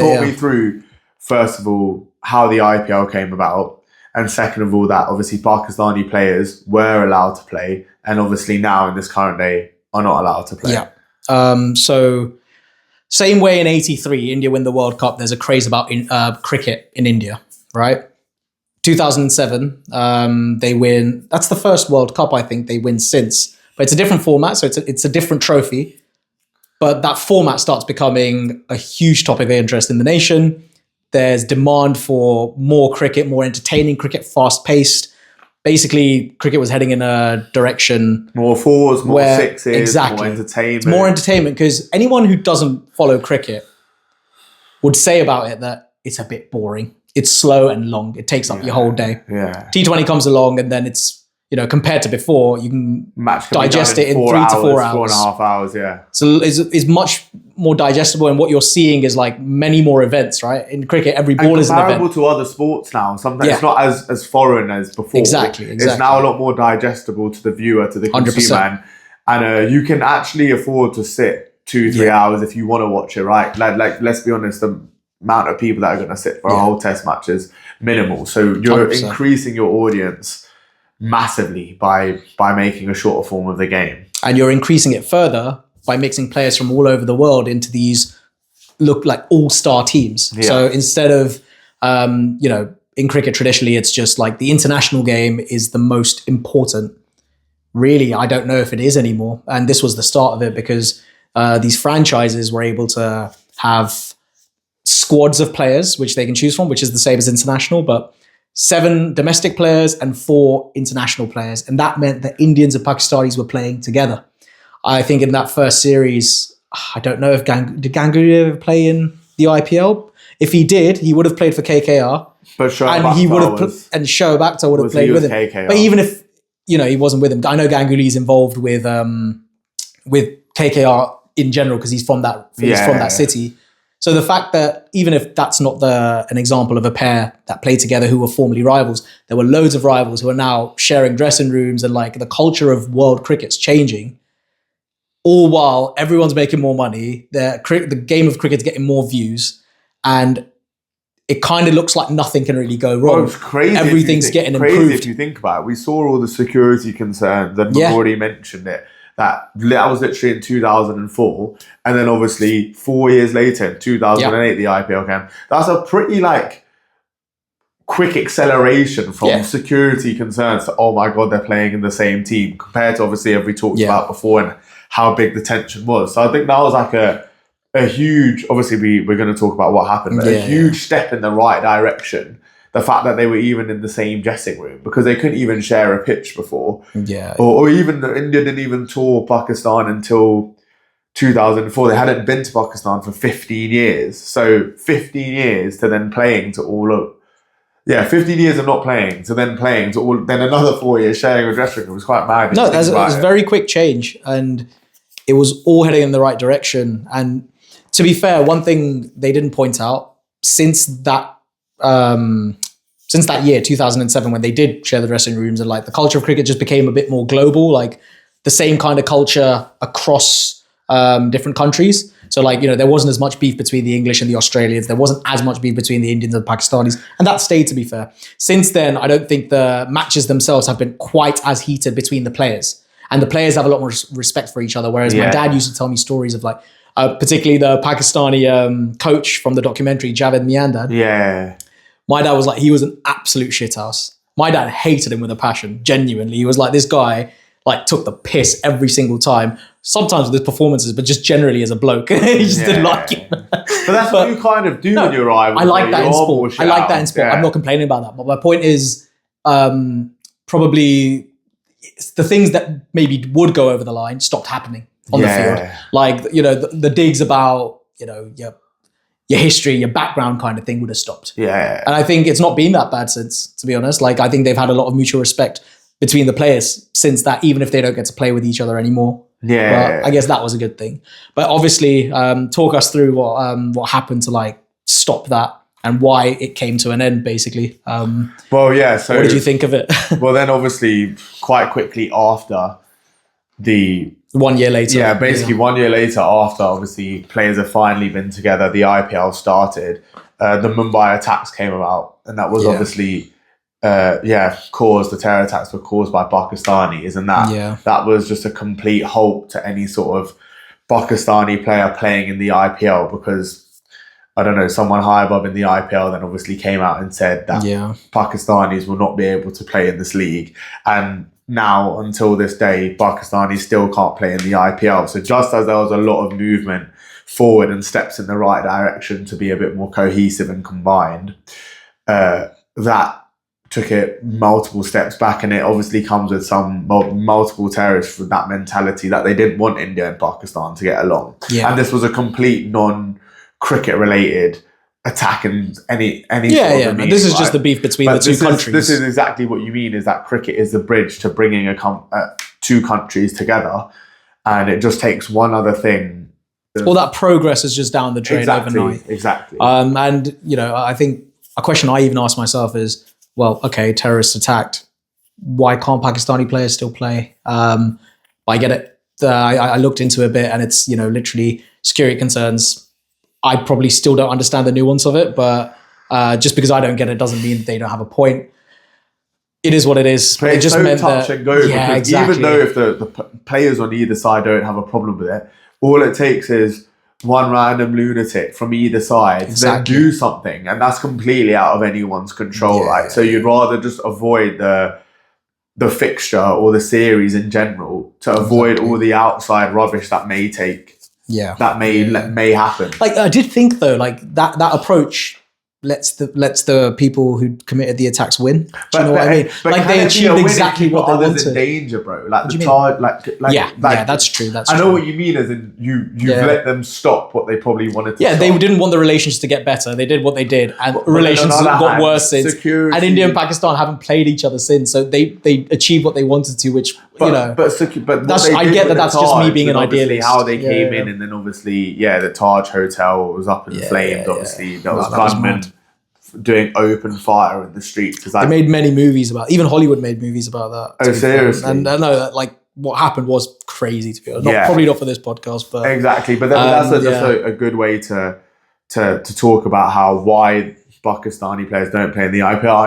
Talk me through, first of all, how the IPL came about, and second of all, that obviously Pakistani players were allowed to play, and obviously now in this current day are not allowed to play. Yeah. So same way in '83, India win the World Cup. There's a craze about cricket in India, right? 2007, they win. That's the first World Cup I think they win since, but it's a different format, so it's a different trophy. But that format starts becoming a huge topic of interest in the nation. There's demand for more cricket, more entertaining cricket, fast-paced. Basically, cricket was heading in a direction... More fours, more sixes, exactly. More entertainment. It's more entertainment, because anyone who doesn't follow cricket would say about it that it's a bit boring. It's slow and long. It takes up your whole day. Yeah. T20 comes along and then it's, compared to before, you can digest it in 3 to 4 hours. 4.5 hours, yeah. So it's much more digestible, and what you're seeing is like many more events, right? In cricket, every ball is an event. Comparable to other sports now. Sometimes it's not as foreign as before. Exactly. It's now a lot more digestible to the viewer, to the consumer. 100%. And you can actually afford to sit 2-3 hours if you want to watch it, right? Like let's be honest, the amount of people that are going to sit for a whole test match is minimal. So you're 100%. Increasing your audience massively by making a shorter form of the game. And you're increasing it further by mixing players from all over the world into these look like all-star teams. Yeah. So instead of, in cricket traditionally, it's just like the international game is the most important. Really, I don't know if it is anymore. And this was the start of it, because these franchises were able to have squads of players which they can choose from, which is the same as international, but 7 domestic players and 4 international players. And that meant that Indians and Pakistanis were playing together. I think in that first series, I don't know if did Ganguly ever play in the IPL? If he did, he would have played for KKR. But Shoaib Akhtar would have played with him. KKR. But even if he wasn't with him, I know Ganguly's involved with KKR in general, because he's from that city. So the fact that even if that's not an example of a pair that played together who were formerly rivals, there were loads of rivals who are now sharing dressing rooms, and like the culture of world cricket's changing, all while everyone's making more money. The game of cricket's getting more views, and it kind of looks like nothing can really go wrong. Well, it's crazy. Everything's getting improved. If you think about it, we saw all the security concerns, and we've already mentioned it. That was literally in 2004. And then obviously 4 years later, in 2008, the IPL came. That's a pretty quick acceleration from security concerns to, oh my God, they're playing in the same team, compared to obviously as we talked about before and how big the tension was. So I think that was like a huge, obviously we're going to talk about what happened, but a huge step in the right direction. The fact that they were even in the same dressing room, because they couldn't even share a pitch before. Yeah. Or even India didn't even tour Pakistan until 2004. They hadn't been to Pakistan for 15 years. So 15 years to then playing to all of... 15 years of not playing to then playing to all... Then another 4 years sharing a dressing room. It was quite mad. No, it was a very quick change, and it was all heading in the right direction. And to be fair, one thing they didn't point out, since that year, 2007, when they did share the dressing rooms, and like the culture of cricket just became a bit more global, like the same kind of culture across different countries. So there wasn't as much beef between the English and the Australians. There wasn't as much beef between the Indians and the Pakistanis. And that stayed, to be fair. Since then, I don't think the matches themselves have been quite as heated between the players. And the players have a lot more respect for each other. Whereas my dad used to tell me stories of particularly the Pakistani coach from the documentary, Javed Miandad. Yeah. My dad was he was an absolute shithouse. My dad hated him with a passion, genuinely. He was this guy took the piss every single time, sometimes with his performances, but just generally as a bloke. He just didn't like him. But that's what you kind of do when you're rivals. I like that in sport. I'm not complaining about that. But my point is probably the things that maybe would go over the line stopped happening on the field. The digs about, your history, your background kind of thing would have stopped. Yeah. And I think it's not been that bad since, to be honest. I think they've had a lot of mutual respect between the players since that, even if they don't get to play with each other anymore. Yeah. But I guess that was a good thing. But obviously, talk us through what happened to stop that and why it came to an end, basically. So what did you think of it? Well, then obviously quite quickly after the 1 year later. Yeah, basically 1 year later, after obviously players have finally been together, the IPL started. The Mumbai attacks came about, and that was obviously, caused. The terror attacks were caused by Pakistanis, and that was just a complete halt to any sort of Pakistani player playing in the IPL, because I don't know, someone high above in the IPL then obviously came out and said that Pakistanis will not be able to play in this league, and now, until this day, Pakistanis still can't play in the IPL. So just as there was a lot of movement forward and steps in the right direction to be a bit more cohesive and combined, that took it multiple steps back. And it obviously comes with some multiple terrorists with that mentality that they didn't want India and Pakistan to get along. Yeah. And this was a complete non-cricket related attack and any sort of meaning, this is just the beef between the two countries. This is exactly what you mean, is that cricket is the bridge to bringing two countries together, and it just takes one other thing. All that progress is just down the drain overnight. Exactly. And I think a question I even ask myself is, well, okay, terrorists attacked, why can't Pakistani players still play? I get it. I looked into it a bit, and it's literally security concerns. I probably still don't understand the nuance of it, but just because I don't get it doesn't mean they don't have a point. It is what it is. But it just meant touch and go, because even though if the players on either side don't have a problem with it, all it takes is one random lunatic from either side to then do something, and that's completely out of anyone's control, right? So you'd rather just avoid the fixture or the series in general to avoid all the outside rubbish that may may happen. Like, I did think though, like that approach lets the people who committed the attacks win. Do you know what I mean? Like, they achieved exactly what they wanted. In danger, bro. Like the charge, that's true. That's I know what you mean. As in, you let them stop what they probably wanted to. Yeah, they didn't want the relations to get better. They did what they did, and relations got worse since. Security. And India and Pakistan haven't played each other since, so they achieved what they wanted to, which But I get that. That's just me being an idealist. How they came in, and then obviously, the Taj Hotel was up in flames. Obviously, there was gunmen doing open fire in the streets. They made many movies about. Even Hollywood made movies about that. Oh, seriously? And I know that, like, what happened was crazy, to be honest. Probably not for this podcast, but exactly. But that's a good way to talk about why Pakistani players don't play in the IPL.